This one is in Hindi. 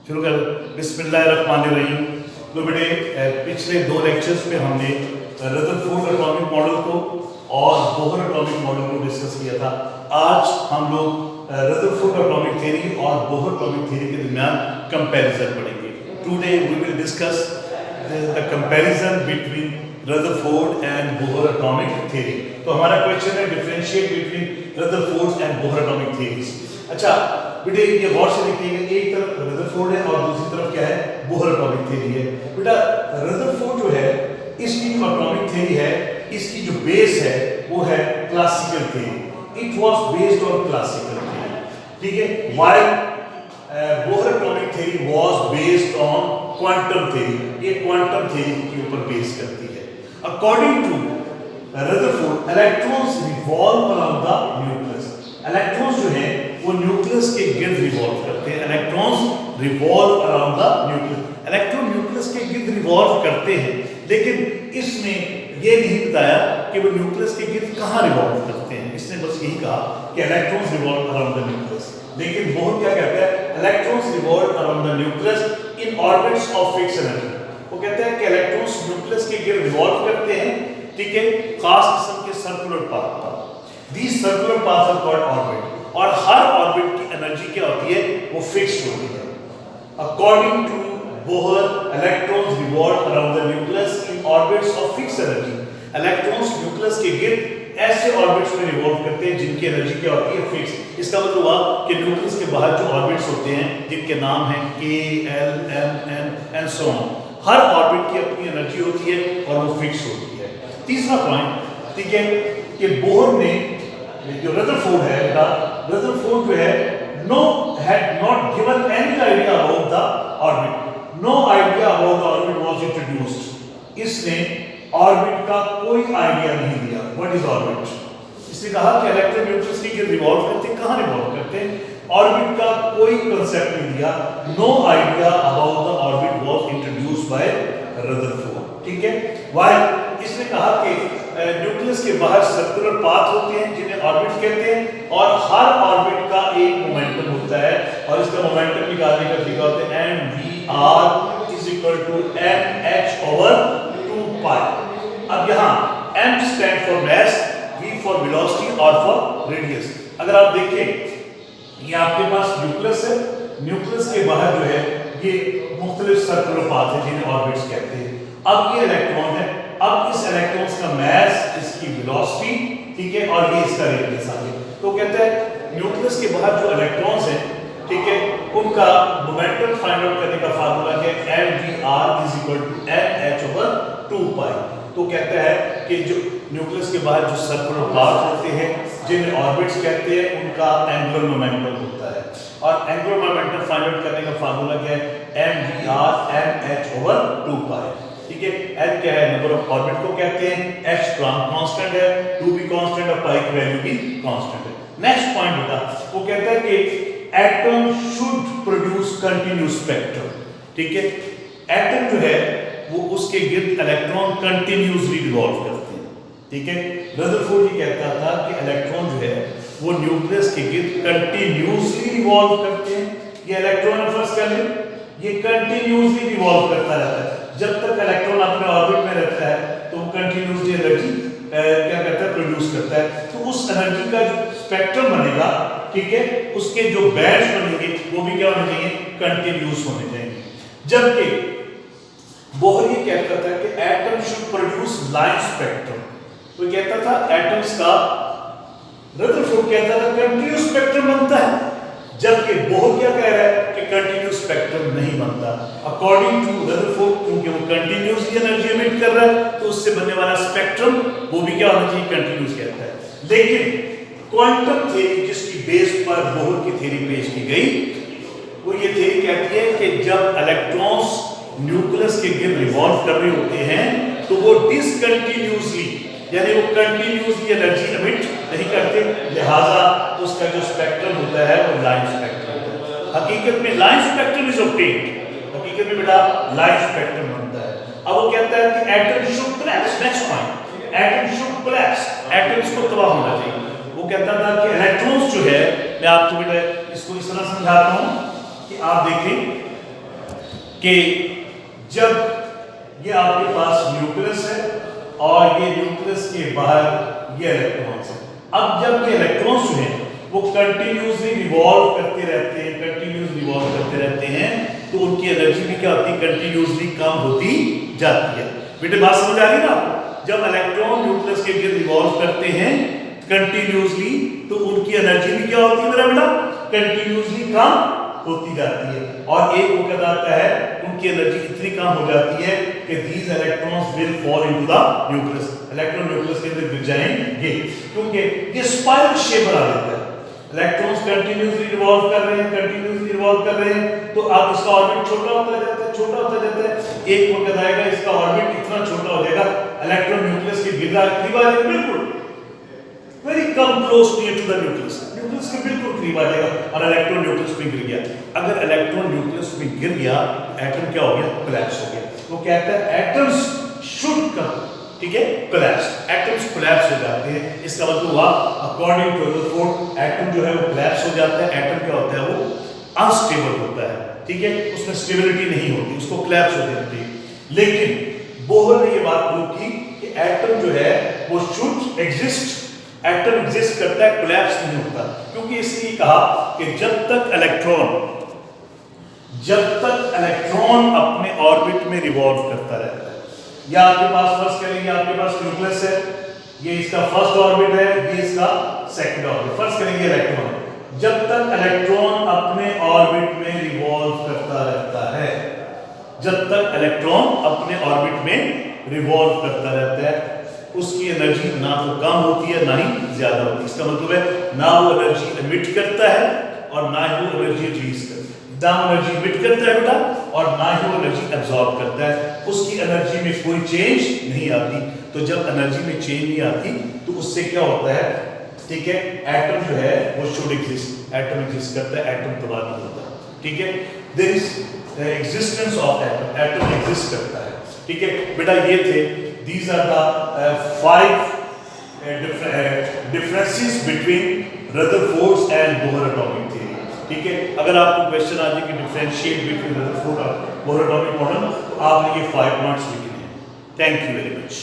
शुरू कर। बिस्मिल्लाहिर्रहमानिर्रहीम। तो बेटे पिछले दो लेक्चर्स में हमने रदरफोर्ड एटॉमिक मॉडल को और बोहर एटॉमिक मॉडल को डिस्कस किया था। आज हम लोग रदरफोर्ड एटॉमिक थ्योरी और बोहर एटॉमिक थ्योरी के दरमियान कंपैरिजन पढ़ेंगे। Today we will discuss the comparison between Rutherford and Bohr atomic theory. तो हमारा क्वेश्चन है differentiate between Rutherford and Bohr atomic theories. अच्छा बेटे ये गौर से देखिएगा, एक तरफ रदरफोर्ड है और दूसरी तरफ क्या है, बोहर एटॉमिक थ्योरी है। बेटा रदरफोर्ड जो है इसकी जो एटॉमिक थ्योरी है, इसकी जो बेस है वो है classical theory. It was based on classical theory, ठीक है। While Bohr atomic theory was based on quantum theory. ये क्वांटम थ्योरी के ऊपर बेस करती है। According to Rutherford electrons revolve around the nucleus. Electrons जो है वो न्यूक्लियस के गिर्द रिवॉल्व करते हैं। Electrons revolve around the nucleus. Electron nucleus के गिर्द रिवॉल्व करते हैं, लेकिन इसने ये नहीं बताया कि वो न्यूक्लियस के गिर्द कहाँ रिवॉल्व करते हैं। इसने बस यही कहा कि electrons revolve around the nucleus. लेकिन बोहर क्या कहता है, electrons revolve around the nucleus in orbits of fixed energy. वो कहते हैं कि इलेक्ट्रॉन्स न्यूक्लियस के गिर्द रिवॉल्व करते हैं, ठीक है, खास किस्म के सर्कुलर पाथ पर। These circular paths are called orbit। और हर ऑर्बिट की एनर्जी क्या होती है, वो फिक्स्ड होती है। According to Bohr electrons revolve around the nucleus in orbits of fixed energy. Electrons nucleus के गिर्द ऐसे ऑर्बिट्स में रिवॉल्व करते हैं जिनकी एनर्जी क्या होती है, फिक्स्ड। इसका मतलब हुआ कि न्यूक्लियस के बाहर जो ऑर्बिट्स होते हैं जिनके नाम हैं K, L, M, N and so on, her orbit की अपनी एनर्जी होती है और वो फिक्स होती है। तीसरा पॉइंट, ठीक है, कि बोहर ने जो रदरफोर्ड है, रदरफोर्ड जो है no had not given any idea about the orbit. No idea about the orbit was introduced. इसने ऑर्बिट का कोई आइडिया नहीं दिया। What is orbit? इसने कहा कि इलेक्ट्रॉन न्यूक्लियस के गिर्द रिवॉल्व करते हैं, कहां रिवॉल्व करते हैं, ऑर्बिट का कोई कांसेप्ट नहीं दिया। No idea about the orbit was introduced by Rutherford, ठीक है। व्हाइल इसने कहा कि न्यूक्लियस के बाहर सर्कुलर पाथ होते हैं जिन्हें ऑर्बिट कहते हैं, और हर ऑर्बिट का एक मोमेंटम होता है और इसका मोमेंटम निकालने का तरीका होता है mvr is equal to mh over 2 pi. अब यहाँ m stand for mass, v for velocity और फॉर रेडियस। अगर आप देखें ये आपके पास न्यूक्लियस है, न्यूक्लियस के बाहर जो है ये मुख्तलिफ सर्कुलर पाथ है जिन्हें ऑर्बिट्स कहते हैं। अब ये इलेक्ट्रॉन है, अब इस इलेक्ट्रॉन्स का मास, इसकी वेलोसिटी, ठीक है, और ये इसका रेडियस आ गया। तो कहते हैं न्यूक्लियस के बाहर जो इलेक्ट्रॉन्स हैं, ठीक है, उनका मोमेंटम फाइंड आउट करने का फार्मूला है mvr is equal to mh over 2 pi. तो कहता है कि जो न्यूक्लियस के बाहर जो सर्कुलर पाथ होते हैं जिन्हें ऑर्बिट्स कहते हैं, उनका एंगुलर मोमेंटम होता है, और एंगुलर मोमेंटम फाइंड आउट करने का फार्मूला क्या है, mvr mh ओवर 2 पाई, ठीक है। n क्या है, नंबर ऑफ ऑर्बिट को कहते हैं, h कांस्टेंट है, 2 भी कांस्टेंट और पाई की वैल्यू भी कांस्टेंट है। नेक्स्ट पॉइंट बेटा वो कहता है कि atom should produce continuous spectrum, ठीक है। एटम जो है वो उसके गिर्द इलेक्ट्रॉन कंटीन्यूअसली रिवॉल्व करते हैं, ठीक है। रदरफोर्ड ये कहता था कि इलेक्ट्रॉन जो है वो न्यूक्लियस के गिर्द कंटीन्यूअसली रिवॉल्व करते हैं। ये इलेक्ट्रॉन फर्स्ट कर ले, ये कंटीन्यूअसली रिवॉल्व करता रहता है। जब तक इलेक्ट्रॉन अपने ऑर्बिट में रहता है तो वो कंटीन्यूअसली एनर्जी क्या करता है, प्रोड्यूस करता है। तो उस एनर्जी का जो स्पेक्ट्रम बनेगा, ठीक है, उसके जो बैंड्स बनेंगे वो भी क्या होने चाहिए, कंटीन्यूअस होने चाहिए। जबकि बोहर ये कहता था कि atom should produce line spectrum. वो कहता था एटम्स का, रदरफोर्ड कहता था कंटीन्यूअस स्पेक्ट्रम बनता है, जबकि बोहर क्या कह रहा है कि कंटीन्यूअस स्पेक्ट्रम नहीं बनता। अकॉर्डिंग टू रदरफोर्ड, क्योंकि वो कंटीन्यूअसली एनर्जी एमिट कर रहा है तो उससे बनने वाला स्पेक्ट्रम वो भी क्या होना चाहिए, कंटीन्यूअस कहता है। लेकिन क्वांटम थ्योरी जिसकी बेस पर बोहर की थ्योरी पेश की गई, वो ये थ्योरी कहती है कि जब इलेक्ट्रॉन्स न्यूक्लियस के गिर्द रिवॉल्व कर रहे होते हैं तो वो डिसकंटीन्यूअसली, यानी वो कंटीन्यूअसली एनर्जी एमिट नहीं करते, लिहाजा उसका जो स्पेक्ट्रम होता है वो लाइन स्पेक्ट्रम होता है। हकीकत में लाइन स्पेक्ट्रम इज ऑब्टेन्ड, हकीकत में बेटा लाइन स्पेक्ट्रम बनता है। अब वो कहता है कि atom should collapse. Next point, atom should collapse, atoms को तबाह होना चाहिए। वो कहता था कि इलेक्ट्रॉन्स जो है, मैं आपको बेटा इसको इस तरह समझाता हूं कि आप देखें कि जब ये आपके पास न्यूक्लियस है और ये न्यूक्लियस के बाहर ये इलेक्ट्रॉन्स है। अब जब ये इलेक्ट्रॉन्स जो हैं वो कंटिन्यूसली रिवॉल्व करते रहते हैं तो उनकी एनर्जी भी क्या होती है, कंटिन्यूसली कम होती जाती है। बेटे बात समझ आ रही है ना आपको? जब इलेक्ट्रॉन न्यूक्लियस के गिर्द रिवॉल्व करते हैं कंटिन्यूसली तो उनकी एनर्जी भी क्या होती है मेरा बेटा, कंटिन्यूसली कम होती जाती है। और एक वक्त आता है उनकी एनर्जी इतनी कम हो जाती है कि these electrons will fall into the nucleus, electron nucleus के अंदर गिर जाएंगे, क्योंकि ये स्पाइरल शेप बना लेता है। इलेक्ट्रॉन्स कंटिन्यूसली रिवॉल्व कर रहे हैं तो अब इसका ऑर्बिट छोटा होता जाता है। एक वक्त आएगा इसका ऑर्बिट इतना छोटा हो जाएगा, इलेक्ट्रॉन न्यूक्लियस के गिर जाएगा, बिल्कुल very come close near to the nucleus के बिल्कुल करीब आ जाएगा और इलेक्ट्रॉन न्यूक्लियस में गिर गया। अगर इलेक्ट्रॉन न्यूक्लियस में गिर गया एटम क्या हो गया, कोलैप्स हो गया। वो कहता है एटम्स शुड कम, ठीक है, कोलैप्स, एटम्स कोलैप्स हो जाते हैं। इसका मतलब हुआ अकॉर्डिंग टू रदरफोर्ड एटम जो है वो कोलैप्स हो जाता है। एटम क्या होता है, वो अनस्टेबल होता है, ठीक है, उसमें स्टेबिलिटी नहीं होती, उसको कोलैप्स हो जाती है। लेकिन बोहर ने ये बात प्रूव की कि एटम जो है वो शुड एग्जिस्ट, एटम एग्जिस्ट करता है, कोलैप्स नहीं होता। क्योंकि इसलिए कहा कि जब तक इलेक्ट्रॉन अपने ऑर्बिट में रिवॉल्व करता रहता है, या आपके पास फर्स्ट करेंगे आपके पास न्यूक्लियस है, ये इसका फर्स्ट ऑर्बिट है, ये इसका सेकंड ऑर्बिट, फर्स्ट करेंगे इलेक्ट्रॉन है। जब तक इलेक्ट्रॉन अपने ऑर्बिट में रिवॉल्व करता रहता है, जब तक इलेक्ट्रॉन अपने ऑर्बिट में रिवॉल्व करता रहता है, उसकी एनर्जी ना तो कम होती है ना ही ज्यादा होती है। इसका मतलब है ना वो एनर्जी एमिट करता है और ना ही वो एनर्जी रिलीज करता है। ना एनर्जी एमिट करता है बेटा और ना ही वो एनर्जी एब्जॉर्ब करता है, उसकी एनर्जी में कोई चेंज नहीं आती। तो जब एनर्जी में चेंज नहीं आती तो उससे क्या होता है, ठीक है, एटम जो है वो शुड एग्जिस्ट, एटम एग्जिस्ट करता है, एटम तबाह नहीं होता, ठीक है। There is existence of atom, atom exist करता है, ठीक है बेटा। ये थे these are the 5 differences between Rutherford's and Bohr atomic theory, ठीक है। अगर आपको क्वेश्चन आ जाए कि डिफरेंशिएट बिटवीन रदरफोर्ड और बोहर एटॉमिक मॉडल तो आपने ये 5 पॉइंट्स लिखने हैं। Thank you very much.